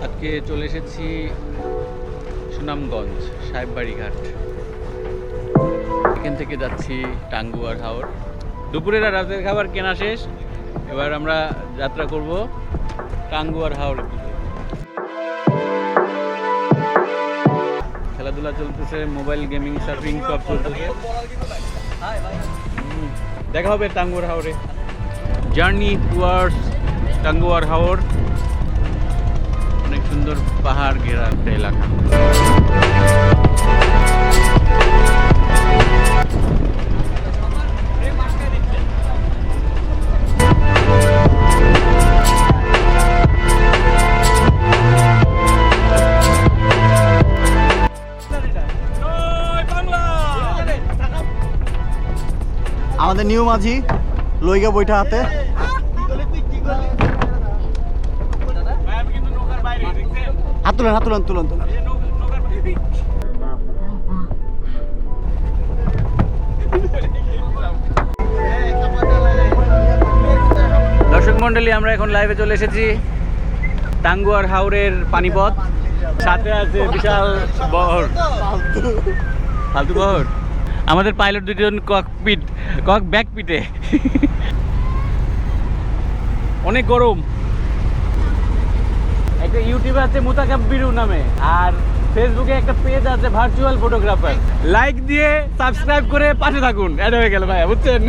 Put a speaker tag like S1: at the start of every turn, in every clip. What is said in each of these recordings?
S1: আজকে চলে এসেছি সুনামগঞ্জ সাহেববাড়ি ঘাট। এখান থেকে যাচ্ছি টাঙ্গুয়ার হাওর। দুপুরের আর রাতের খাবার কেনা শেষ, এবার আমরা যাত্রা করব টাঙ্গুয়ার হাওরের দিকে। খেলাধুলা চলতেছে, মোবাইল গেমিং সার্ফিং সব চলতেছে। দেখা হবে টাঙ্গুয়ার হাওরে। Journey towards Tanguar Haor. অনেক সুন্দর পাহাড় ঘেরা একটা এলাকা।
S2: আমাদের নিউ মাঝি লইগা বইটা হাতে। হাত তুলেন, হাত তুলেন, তুলেন তুলেন।
S1: দর্শক মন্ডলী, আমরা এখন লাইভে চলে এসেছি টাঙ্গুয়ার হাওরের পানিপথ। সাথে আছে বিশাল বহর, ফালতু বহর। আমাদের পাইলট দুজন ব্যাকপিটে। অনেক গরম। একটা ইউটিউবে আছে মুতাকাব্বিরু নামে, আর ফেসবুকে একটা পেজ আছে ভার্চুয়াল ফটোগ্রাফার। লাইক দিয়ে সাবস্ক্রাইব করে পাশে থাকুন। অ্যাড হয়ে গেল ভাইয়া, বুঝছেন?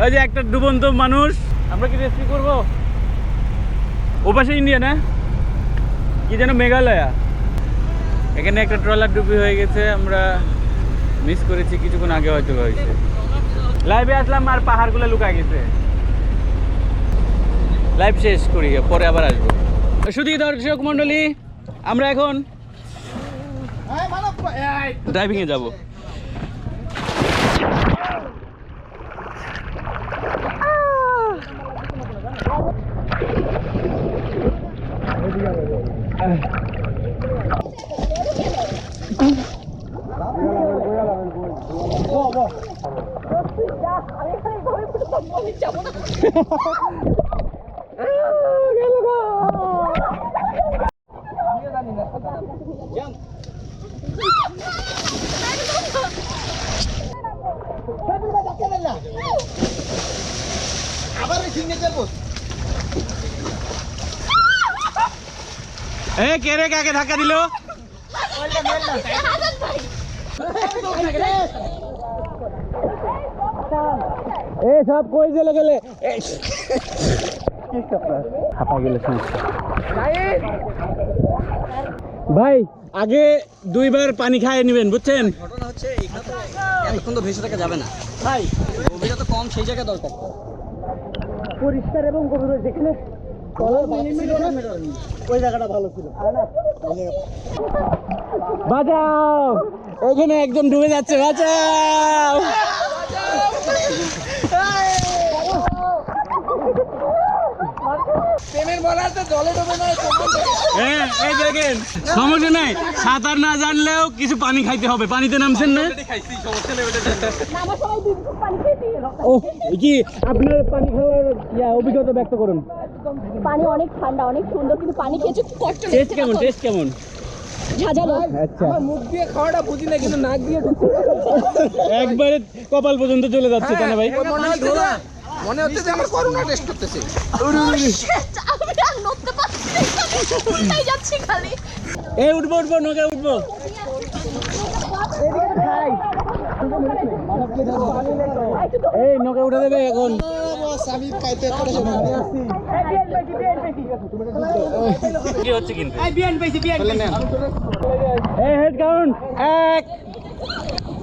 S1: ওই যে একটা ডুবন্ত মানুষ। আমরা কি রেস্ট্রি করবো? ওপাশে ইন্ডিয়া না কি যেন, মেঘালয়া। এখানে একটা ট্রলার ডুবি হয়ে গেছে, আমরা মিস করেছি কিছুক্ষণ আগে, হয়তো হয়েছে। লাইভে আসলাম আর পাহাড়গুলো লুকায় গেছে। লাইভ শেষ করি, পরে আবার আসবো। শুধু দর্শক মন্ডলী, আমরা এখন ড্রাইভিংয়ে যাব। কে রে, কাকে ধাক্কা দিল? সব কই চলে গেলে, ভাই আগে দুইবার পানি খাইয়ে নেবেন, বুঝছেন?
S2: ঘটনা হচ্ছে এতক্ষণ তো ভেসে থাকা যাবে না ভাই, গভীরতা তো কম, সেই জায়গায় দরকার পরিষ্কার এবং গভীর। যেখানে ওই জায়গাটা ভালো ছিল।
S1: বাঁচাও, ওখানে একজন ডুবে যাচ্ছে, বাঁচাও। হ্যাঁ, এই দেখেন, সমস্যা নাই। সাঁতার না জানলেও কিছু পানি খাইতে হবে। পানিতে নামছেন না? ও কি আপনার পানি খাওয়ার অভিজ্ঞতা ব্যক্ত করুন।
S3: পানি অনেক ঠান্ডা, অনেক সুন্দর, কিন্তু পানি খেয়েছে খুব কষ্ট।
S1: টেস্ট কেমন? টেস্ট কেমন?
S3: ঝাঁঝালো।
S1: আচ্ছা,
S2: মুখ দিয়ে খাওয়াটা বুঝি না, কিন্তু নাক দিয়ে
S1: একবারে কপাল পর্যন্ত চলে যাচ্ছে, তাই না ভাই?
S2: মনে হচ্ছে যে আমার করোনা টেস্ট করতেছে।
S3: আমি আর নড়তে পারছি না, উল্টাই যাচ্ছি খালি।
S1: এই উঠবো, নৌকা উঠবো। এই নৌকা উঠে দেবে এখন। কি হচ্ছে কিন্তু? এই হেড কাউন্ট 1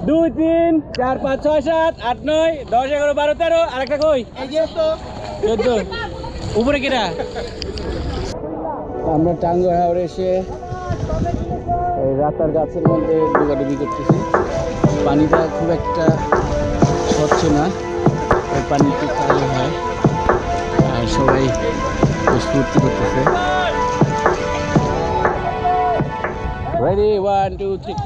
S1: 2 3 4 5 6 7 8 9 10 11 12 13। আরেকটা কই? এই যে তো 14। উপরে কিরা? আমরা টাঙ্গুয়ার হাওরে এসে এই রাতার গাছের মধ্যে ডুবাডুবি করতেছি। পানিটা খুব একটা স্বচ্ছ না, ওই পানিতে কালো হয়, আর সবাই স্ফূর্তি করতেছে। রেডি, 1 2 3।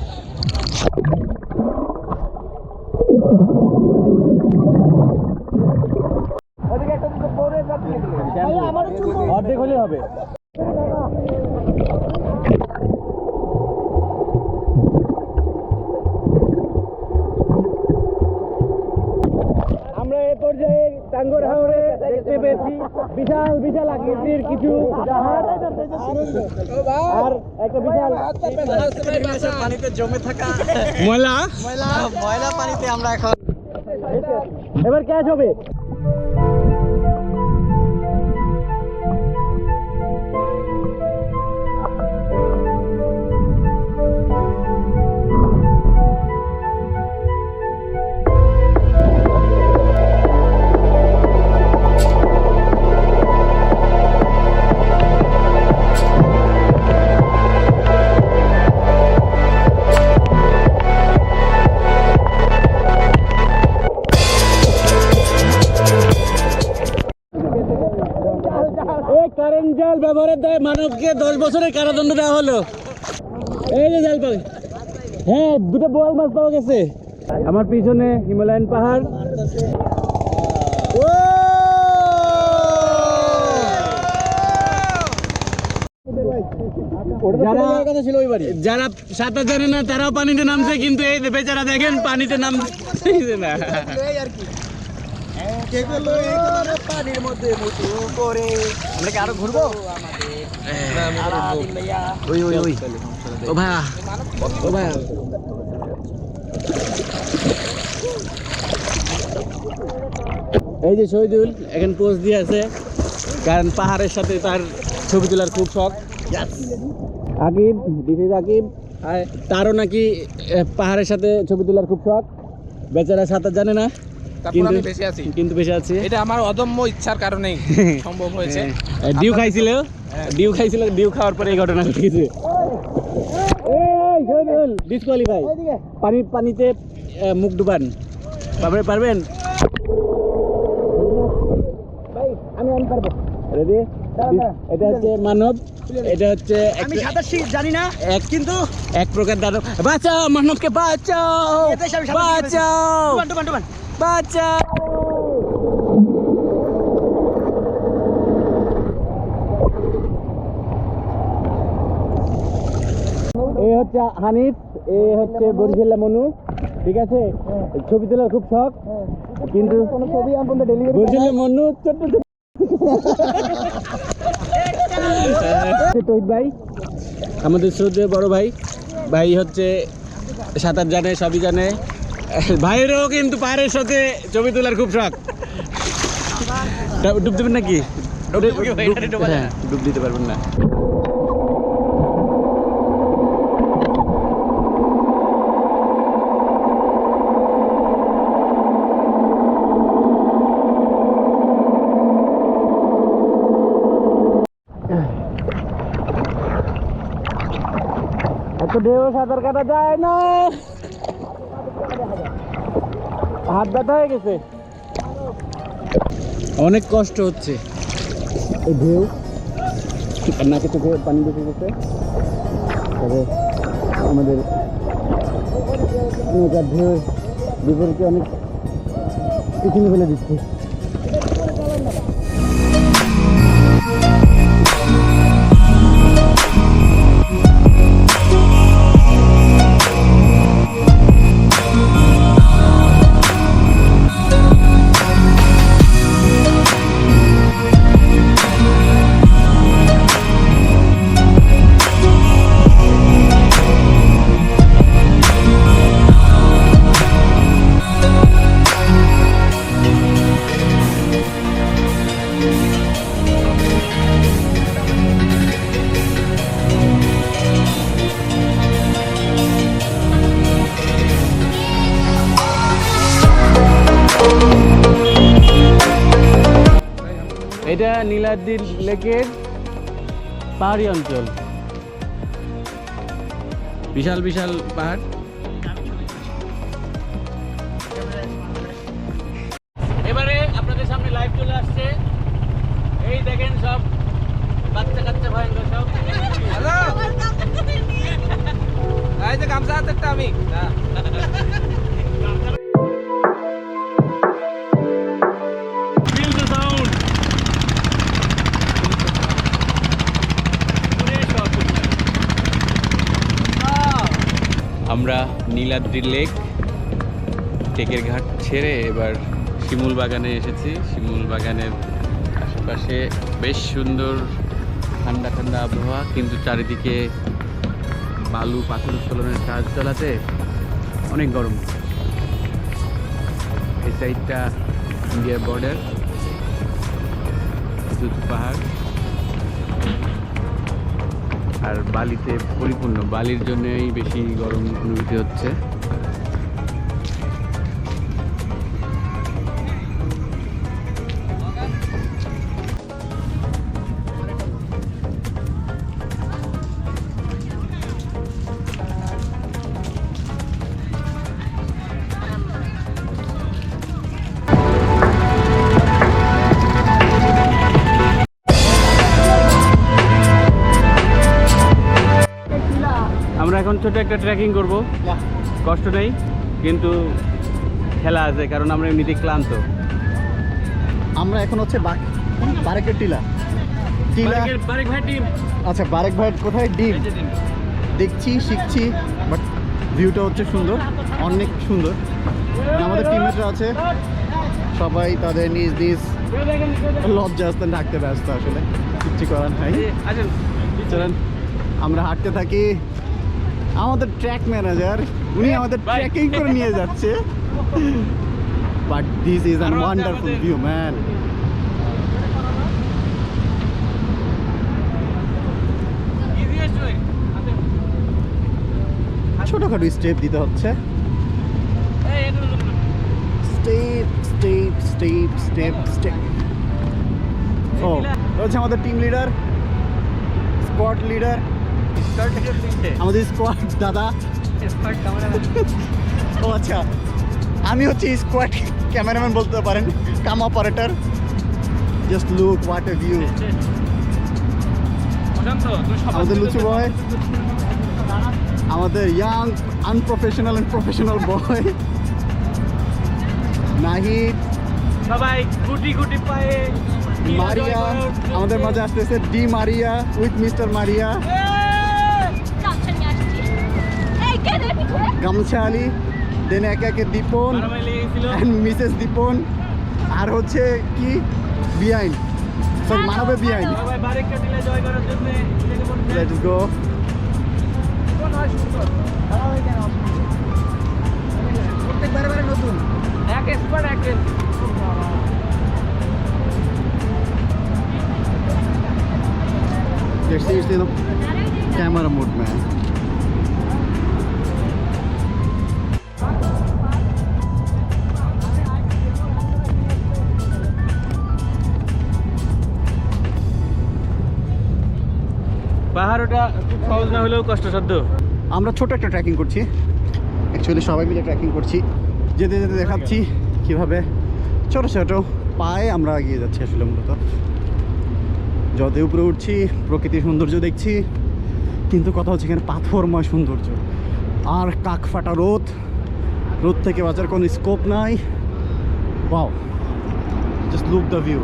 S1: অর্ধেক হলে হবে। দেখতেছি বিশাল বিশাল আকৃতির কিছু জাহাজ আর একটা বিশাল
S2: পানিতে জমে থাকা
S1: ময়লা।
S2: ময়লা পানিতে আমরা এখন
S1: এবার ক্যাচ হবে। এই কারেন্ট জাল ব্যবহারের দায়ে মানবকে 10 বছরের কারাদণ্ড দেওয়া হলো। এই যে জাল পাই, হ্যাঁ দুটো বোয়াল মাছ পাওয়া গেছে। আমার পিছনে হিমালয়ান পাহাড়। ও! যারা সাঁতার জানে না তারাও পানিতে নামছে, কিন্তু এই বেচারা দেখেন পানিতে নামছে না।
S2: পানির মধ্যে মুটু করে আমরা কি আরো ঘুরবো?
S1: ওই ওই ওই ও ভাইয়া, ও ভাইয়া এই যে শহীদুল এখন পোস্ট দিয়ে আছে, কারণ পাহাড়ের সাথে তার ছবি তোলার খুব শখ। আকিব, দিস ইজ আকিব, তারও নাকি পাহাড়ের সাথে ছবি তোলার খুব শখ। বেচারা সাঁতার জানে না, কিন্তু বেঁচে আছি।
S4: এটা আমার অদম্য ইচ্ছার কারণেই সম্ভব হয়েছে।
S1: ডিউ খাইছিল, ডিউ খাওয়ার পরে এই ঘটনা ঘটেছে। এই শহীদুল ডিসকোয়ালিফাই, পানিতে মুখ ডুবান। পারবেন?
S2: ভাই আমি পারবো।
S1: রেডি? এটা হচ্ছে মানব, এটা হচ্ছে
S2: আমি সাঁতার জানি না কিন্তু
S1: এক প্রকার দানব। বাঁচাও মানবকে, বাঁচাও বাঁচাও বাঁচাও। এই হচ্ছে হানিফ, এ হচ্ছে বরিশাল্লা মনু, ঠিক আছে? ছবি তোলার খুব শখ, কিন্তু
S2: ছবি আমি ডেলিভারি
S1: বরিশাল্লা মনু ছোট্ট তহিদ ভাই, আমাদের শ্রদ্ধেয় বড় ভাই। ভাই হচ্ছে সাঁতার জানে, সবই জানে। ভাইয়েরও কিন্তু পাহাড়ের সাথে ছবি তোলার খুব শখ। ডুব দেবেন নাকি? হ্যাঁ, ডুব দিতে পারবেন না। এত ঢেউ সাঁতার কাটা যায় না, হাত ব্যথা হয়ে গেছে, অনেক কষ্ট হচ্ছে। এই ঢেউ নাকে চোখে পানি ঢুকে গেছে, তবে আমাদের নৌকার ঢেউ বিপরীতে অনেক পিছনে ফেলে দিচ্ছে। এটা নীলাদ্রি লেকের পাহাড়ি অঞ্চল, বিশাল বিশাল পাহাড়। এবারে আপনাদের সামনে লাইভ চলে আসছে, এই দেখেন সব বাচ্চা কাচ্চা ভয়ঙ্কর সব।
S4: এই যে গামছা হাতে একটা আমি
S1: আমরা নীলাদ্রি লেক টেকের ঘাট ছেড়ে এবার শিমুল বাগানে এসেছি। শিমুল বাগানের পাশে বেশ সুন্দর ঠান্ডা ঠান্ডা আবহাওয়া, কিন্তু চারিদিকে বালু পাথর উত্তোলনের কাজ চালাতে অনেক গরম। এই সাইডটা ইন্ডিয়ার বর্ডার, উঁচু পাহাড় আর বালিতে পরিপূর্ণ। বালির জন্যই বেশি গরম অনুভূতি হচ্ছে। আমরা এখন ছোট একটা ট্রেকিং করব, কষ্ট নেই কিন্তু খেলা আছে, কারণ আমরা এমনিতেই ক্লান্ত।
S5: আমরা এখন হচ্ছে বারেকের টিলা আচ্ছা, বারেক ভাই কোথায় ডিম দেখছি, শিখছি, বাট ভিউটা হচ্ছে সুন্দর, অনেক সুন্দর। আর আমাদের টিমমেটরা আছে, সবাই তাদের নিজ নিজ লজ্জাস্থান ঢাকতে ব্যস্ত, আসলে কিচ্ছু করার নাই। চলেন আমরা হাঁটতে থাকি। আমাদের ট্র্যাক ম্যানেজার উনি আমাদের ট্রেকিং করে নিয়ে যাচ্ছে, but this is an wonderful view man. ছোটখাটো স্টেপ দিতে হচ্ছে, step step step step step. ও হচ্ছে আমাদের টিম লিডার, স্কোয়াড লিডার, আমাদের স্কোয়াড দাদা। ও আচ্ছা, আমি হচ্ছে স্কোয়াড ক্যামেরাম্যান বলতে পারেন, cam operator. Just look what a view. আমাদের লুচু বয়, আমাদের young unprofessional and professional boy Nahid,
S1: সবাই গুটি গুটি পায়ে
S5: মারিয়া আমাদের মাঝে আসতেছে, Di Maria with mister Maria,
S3: গামছা নিয়ে আসছি। এই কে রে পিছনে?
S5: গামছা আলী, দেন একে একে দীপন অ্যান্ড মিসেস দীপন, আর হচ্ছে কি বিহাইন্ড, সরি মানবে বিহাইন্ড।
S1: সবাই বারেক টিলা জয় করার জন্য
S5: লেটস গো। প্রত্যেকবারে নতুন
S1: এক এক্সপার্ট এক
S5: Let's see it's in the camera mode, man.
S1: পাহাড়টা খুব সহজ না হলেও কষ্টসাধ্য।
S5: আমরা ছোট একটা ট্রেকিং করছি, অ্যাকচুয়ালি সবাই মিলে ট্রেকিং করছি। যেতে যেতে দেখাচ্ছি কীভাবে ছোট ছোট পায়ে আমরা এগিয়ে যাচ্ছি। আসলে মূলত যত উপরে উঠছি প্রকৃতির সৌন্দর্য দেখছি, কিন্তু কথা হচ্ছে এখানে পাথরময় সৌন্দর্য আর কাক ফাটা রোদ, রোদ থেকে বাঁচার কোনো স্কোপ নাই। Wow, just look the view.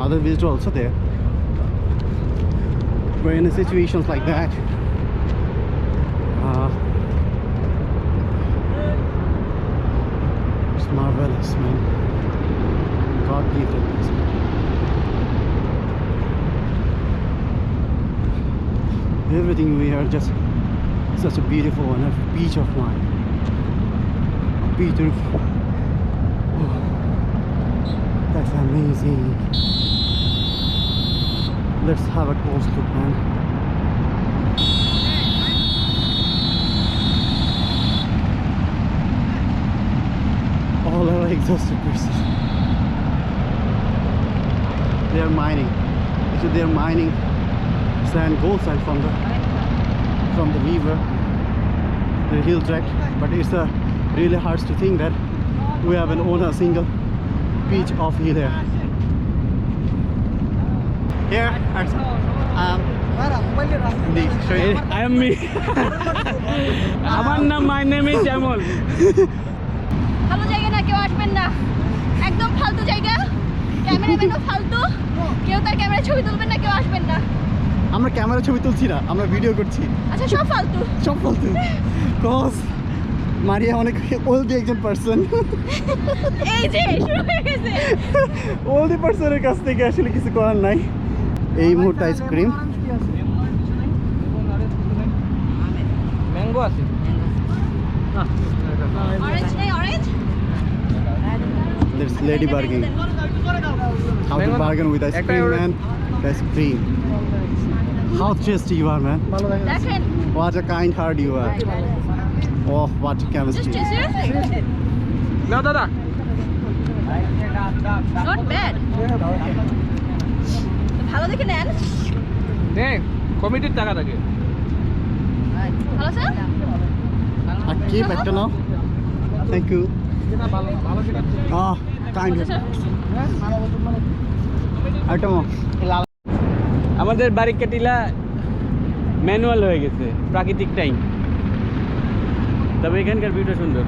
S5: Other visitors also there. But in situations like that, it's marvelous, man. God gifted this. Everything we are just such a beautiful one, a peace of mind. Beautiful. Oh, that's amazing. Let's have a close look, man. All our exhausted pieces. They are mining. Actually, they are mining sand, gold sand from the river, the hill track. But it's really hard to think that we haven't owned a single piece of hill here. Here,
S1: I am me. আমার নাম, my name is জামল।
S3: ভালো জায়গা না, কেউ আসবেন না, একদম ফালতু জায়গা। ক্যামেরাম্যানও ফালতু, কেউ তার ক্যামেরায় ছবি তুলবেন না, কেউ আসবেন না।
S5: আমরা ক্যামেরা ছবি তুলছি না, আমরা ভিডিও করছি।
S3: আচ্ছা, সব ফালতু,
S5: সব ফালতু। কজ মারিয়া অনেক ওল্ড একজন পার্সন,
S3: এই যে শুরু হয়ে গেছে।
S5: ওল্ড পার্সনের কাছ থেকে আসলে কিছু করার নাই। এই মুহূর্তে আইসক্রিম
S4: ম্যাঙ্গো আছে।
S3: অরেঞ্জ নেই, orange?
S5: There's lady bargaining. How to bargain with ice cream, man? Ice cream. How tasty you are, man.
S3: দেখেন,
S5: What a kind heart you are. Oh, what a
S3: just
S5: chemistry.
S3: seriously
S4: নাও দাদা।
S3: not bad। ভালো দেখে নেন।
S4: দেখ কমিটির টাকা থাকে।
S3: ভালো sir?
S5: I keep it, you know. Thank you. Oh, kind heart. Item.
S1: আমাদের বারিকা টিলা ম্যানুয়াল হয়ে গেছে, প্রাকৃতিক টাইম, তবে এখানকার ভিউটা সুন্দর।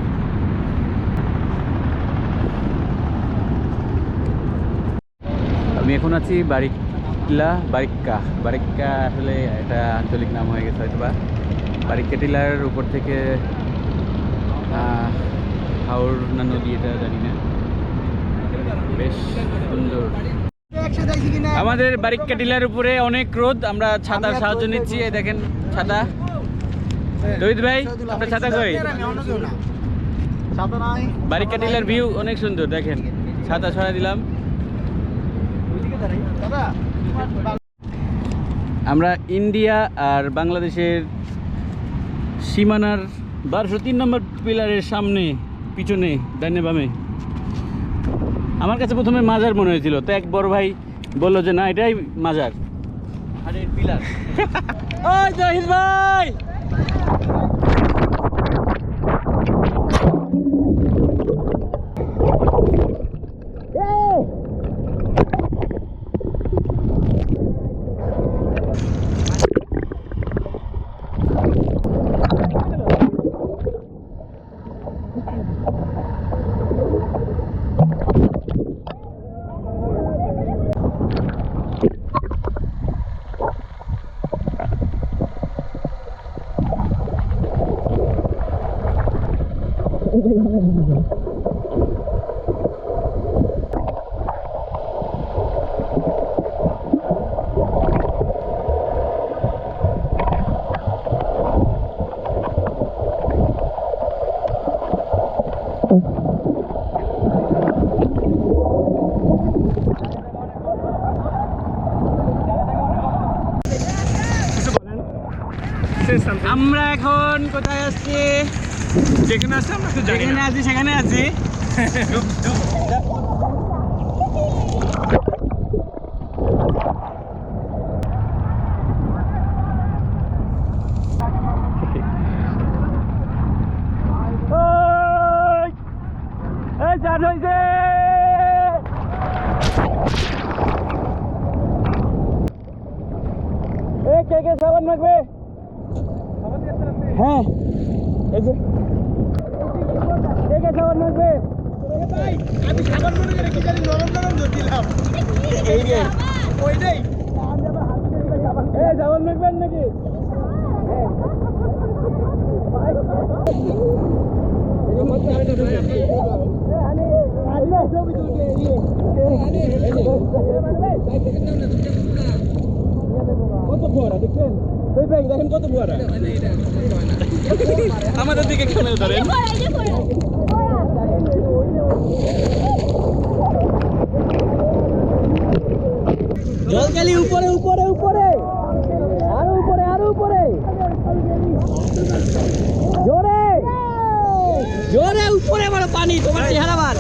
S1: আমি এখন আছি বারিক্কা আসলে এটা আঞ্চলিক নাম হয়ে গেছে হয়তো বা। বারিক্কা টিলার উপর থেকে হাওর না নদী এটা জানি না, বেশ সুন্দর। আমাদের বারিক্কা টিলার উপরে অনেক রোদ, আমরা ছাতার সাহায্য নিচ্ছি। এই দেখেন ছাতা। রোহিত ভাই, আপনার ছাতা কই?
S5: ছাতা নাই।
S1: বারিক্কা টিলার ভিউ অনেক সুন্দর, দেখেন। ছাতা ছড়া দিলাম। আমরা ইন্ডিয়া আর বাংলাদেশের সীমানার 1203 নম্বর পিলারের সামনে, পিছনে, ডানে বামে। আমার কাছে প্রথমে মাজার মনে হয়েছিল, তো এক বড় ভাই বললো যে না, এটাই মাজার আর এর পিলার। ওই জাহিদ ভাই, আমরা এখন কোথায় আসছি?
S4: যেখানে আছে আমরা তো জানি
S1: যেখানে
S4: না।
S1: আছি সেখানে আছি। এই চার্জ হয়েছে। এই কে কে সাবান মাখবে? হ্যাঁ, এই যে কে কে সাবান মাখবে?
S4: আমি খাবার মনে করে কি জানি নরম নরম ধরছিলাম।
S1: এই যে
S4: ওইটাই।
S1: এই সাবান মাখবেন নাকি? কত ফোয়ারা দেখছেন? ওই ভাই দেখেন কত ফোয়ারা। আমাদের দিকে ক্যামেরা ধরেন। জলকালি উপরে উপরে উপরে, আরো উপরে আরো উপরে, জোরে জোরে উপরে বড় পানি, তোমার চেহারা বার।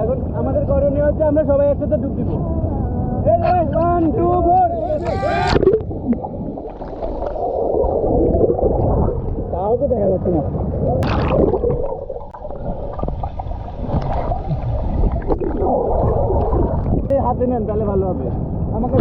S1: এখন আমাদের করণীয় হচ্ছে আমরা সবাই একসাথে ডুব দিব। 1 2 4। কাউকে দেখা যাচ্ছে না। হাতে নেন তাহলে ভালো হবে। আমাকে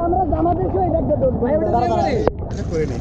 S2: আমরা জামাতে শুয়ে দেখতে দৌড় ভাই
S5: করে নি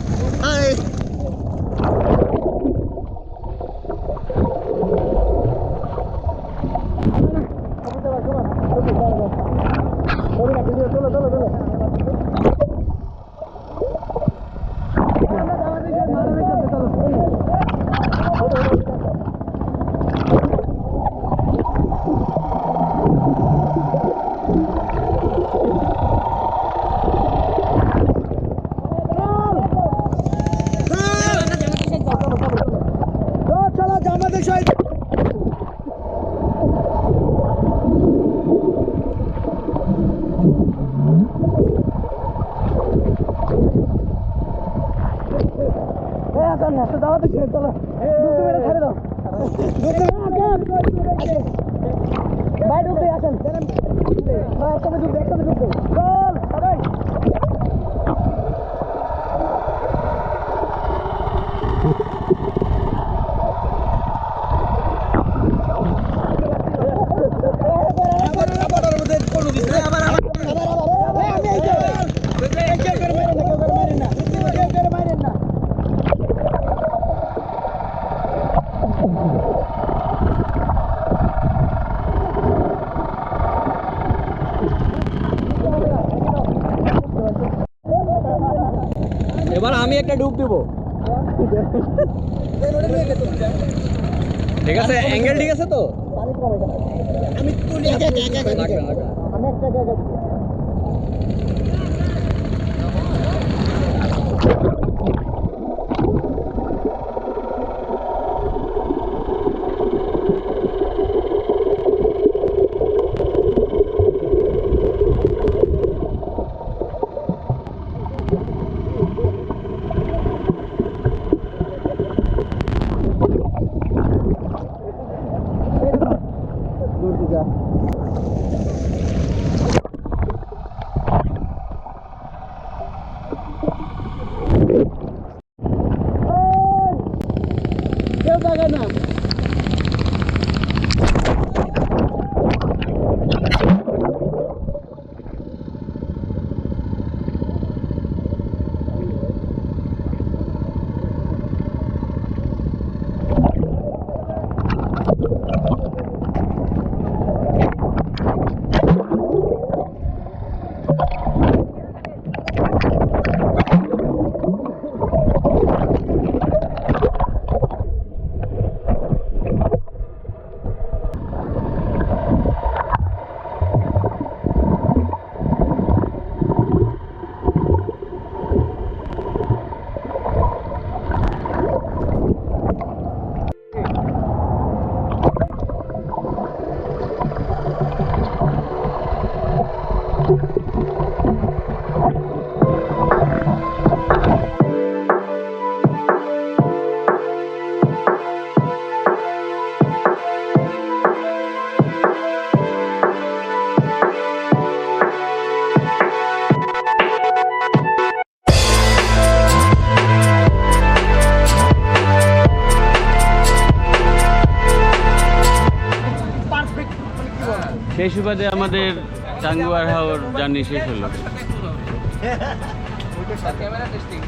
S4: চলো জামাতে শুয়ে জামাতে শুয়ে চলো ছেড়ে দাও ভাই ঢুকতে আসেন একসাথে ঢুকতে চল সবাই
S2: এবার আমি একটা ডুব দেবো ঠিক আছে অ্যাঙ্গেল ঠিক আছে তো
S4: আমি তুলি কেউ থাকে না
S1: সেই সুবাদে আমাদের টাঙ্গুয়ার হাওর জার্নি শেষ হলো।
S2: Camera testing